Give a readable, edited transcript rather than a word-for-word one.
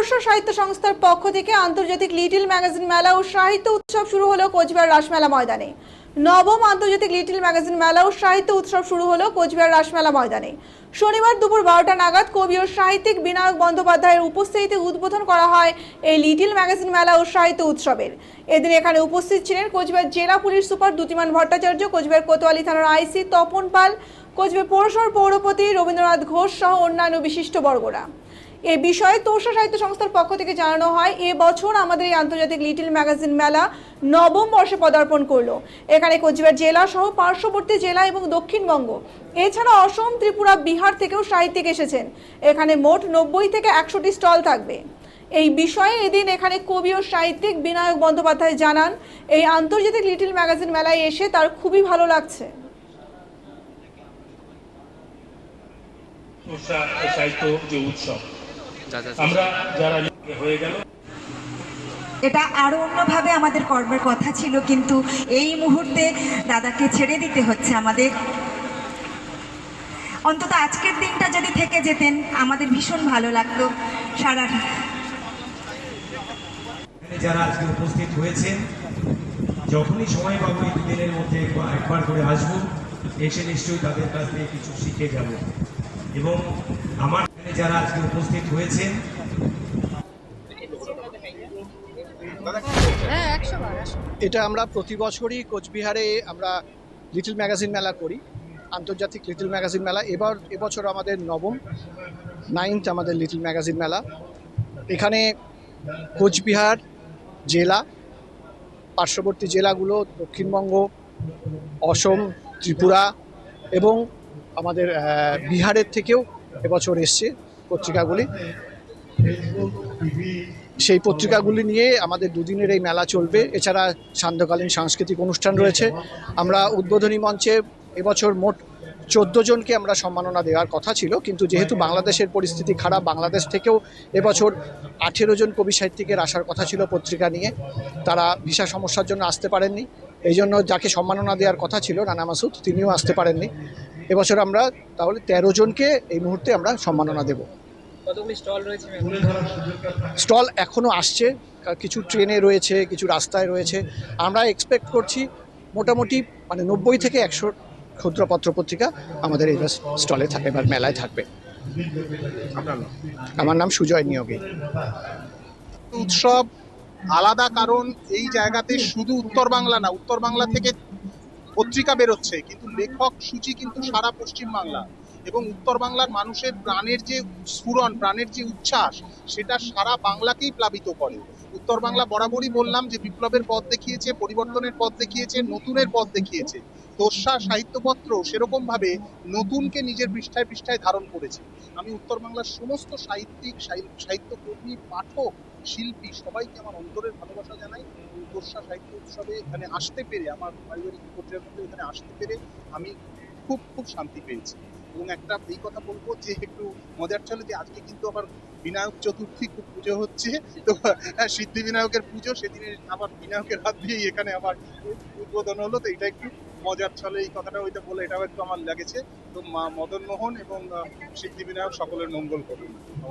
তোর্ষা সাহিত্য সংস্থার পক্ষ থেকে আন্তর্জাতিক লিটল ম্যাগাজিন মেলা ও সাহিত্য উৎসব শুরু হলো কোচবিহার রাসমেলা ময়দানে। নবম আন্তর্জাতিক লিটল ম্যাগাজিন মেলা ও সাহিত্য উৎসব শুরু হলো কোচবিহার রাসমেলা ময়দানে। শনিবার দুপুর 12টা নাগাদ কবি ও সাহিত্যিক বিনায়ক বন্দ্যোপাধ্যায়ের উপস্থিতিতে উদ্বোধন করা হয় এই লিটল ম্যাগাজিন মেলা ও সাহিত্য উৎসবের। এদিন এখানে উপস্থিত ছিলেন কোচবিহার জেলা পুলিশ সুপার দ্যুতিমান ভট্টাচার্য, কোচবিহার কোতোয়ালি থানার আইসি তপন পাল, কোচবিহার পৌরসভার পৌরপতি রবীন্দ্রনাথ ঘোষ সহ অন্যান্য বিশিষ্ট বর্গরা। এই বিষয়ে তোর্ষা সাহিত্য সংস্থার পক্ষ থেকে জানানো হয়, এবছর আমাদের এই আন্তর্জাতিক লিটল ম্যাগাজিন মেলা নবম বর্ষে পদার্পণ করলো। এখানে কোচবিহার জেলা সহ পার্শ্ববর্তী জেলা এবং দক্ষিণবঙ্গ এছাড়া অসম, ত্রিপুরা, বিহার থেকেও সাহিত্যিক এসেছেন। এখানে মোট 90 থেকে 100টি স্টল থাকবে। এই বিষয়ে এদিন এখানে কবি ও সাহিত্যিক বিনায়ক বন্দ্যোপাধ্যায় জানান, এই আন্তর্জাতিক লিটল ম্যাগাজিন মেলায় এসে তার খুবই ভালো লাগছে। সাহিত্য যে উৎসব আমরা যারা হয়ে গেল, এটা আরো অন্যভাবে আমাদের কর্মের কথা ছিল, কিন্তু এই মুহূর্তে দাদাকে ছেড়ে দিতে হচ্ছে আমাদের। অন্তত আজকের দিনটা যদি থেকে যেতেন আমাদের ভীষণ ভালো লাগতো। সারাটা যারা আজকে উপস্থিত হয়েছেন, যখনই সময় পাবো এই দুদিনের মধ্যে একবার করে আসবো, এসে নিশ্চয়ই তাদের কাছ থেকে কিছু শিখে যাব। এবং আমার যারা আজকে উপস্থিত হয়েছেন, এটা আমরা প্রতি বছরই কোচবিহারে আমরা লিটল ম্যাগাজিন মেলা করি, আন্তর্জাতিক লিটল ম্যাগাজিন মেলা। এবছর আমাদের নবম 9th আমাদের লিটল ম্যাগাজিন মেলা। এখানে কোচবিহার জেলা, পার্শ্ববর্তী জেলাগুলো দক্ষিণবঙ্গ, অসম, ত্রিপুরা এবং আমাদের বিহারের থেকেও এবছর এসছে পত্রিকাগুলি। সেই পত্রিকাগুলি নিয়ে আমাদের দুদিনের এই মেলা চলবে। এছাড়া সান্ধ্যকালীন সাংস্কৃতিক অনুষ্ঠান রয়েছে। আমরা উদ্বোধনী মঞ্চে এবছর মোট 14 জনকে আমরা সম্মাননা দেওয়ার কথা ছিল, কিন্তু যেহেতু বাংলাদেশের পরিস্থিতি খারাপ, বাংলাদেশ থেকেও এবছর 18 জন কবি সাহিত্যিকের আসার কথা ছিল পত্রিকা নিয়ে, তারা ভিসা সমস্যার জন্য আসতে পারেননি। এই জন্য যাকে সম্মাননা দেওয়ার কথা ছিল রানা মাসুদ, তিনিও আসতে পারেননি। এবছর আমরা তাহলে 13 জনকে এই মুহূর্তে আমরা সম্মাননা দেব। স্টল এখনো আসছে, কিছু ট্রেনে রয়েছে, কিছু রাস্তায় রয়েছে। আমরা এক্সপেক্ট করছি মোটামুটি 90 থেকে 100 ক্ষুদ্র পত্রপত্রিকা আমাদের এই স্টলে থাকবে বা মেলায় থাকবে। আমার নাম সুজয় নিয়োগী। উৎসব আলাদা, কারণ এই জায়গাতে শুধু উত্তর বাংলা না, উত্তর বাংলা থেকে পত্রিকা বেরোচ্ছে, কিন্তু লেখক সূচি কিন্তু সারা পশ্চিম বাংলা এবং উত্তর বাংলার মানুষের প্রাণের যে স্ফুরণ, প্রাণের যে উচ্ছ্বাস, সেটা সারা বাংলাকেই প্লাবিত করে। উত্তর বাংলা বরাবরই বললাম যে বিপ্লবের পথ দেখিয়েছে, পরিবর্তনের পথ দেখিয়েছে, নতুনের পথ দেখিয়েছে। তোর্ষা সাহিত্যপত্র সেরকম ভাবে নতুনকে নিজের পৃষ্ঠায় পৃষ্ঠায় ধারণ করেছে। আমি উত্তর বাংলার সমস্ত সাহিত্যিক, সাহিত্যকর্মী, পাঠক, শিল্পী সবাইকে আমার অন্তরের ভালোবাসা জানাই। তোর্ষা সাহিত্য উৎসবে এখানে আসতে পেরে, আমার পারিবারিক পর্যায়ের মধ্যে এখানে আসতে পেরে আমি খুব খুব শান্তি পেয়েছি। এবং একটা এই কথা বলবো যে একটু মজার চলে যে আজকে কিন্তু আবার বিনায়ক চতুর্থী খুব পুজো হচ্ছে, তো সিদ্ধি বিনায়কের পুজো, সেদিনে আবার বিনায়কের হাত দিয়েই এখানে আবার উদ্বোধন হলো। তো এটা একটু মজার ছলে এই কথাটা ওইটা বলে এটাও একটু আমার লেগেছে। তো মদন মোহন এবং সিদ্ধি বিনায়ক সকলের মঙ্গল করুন।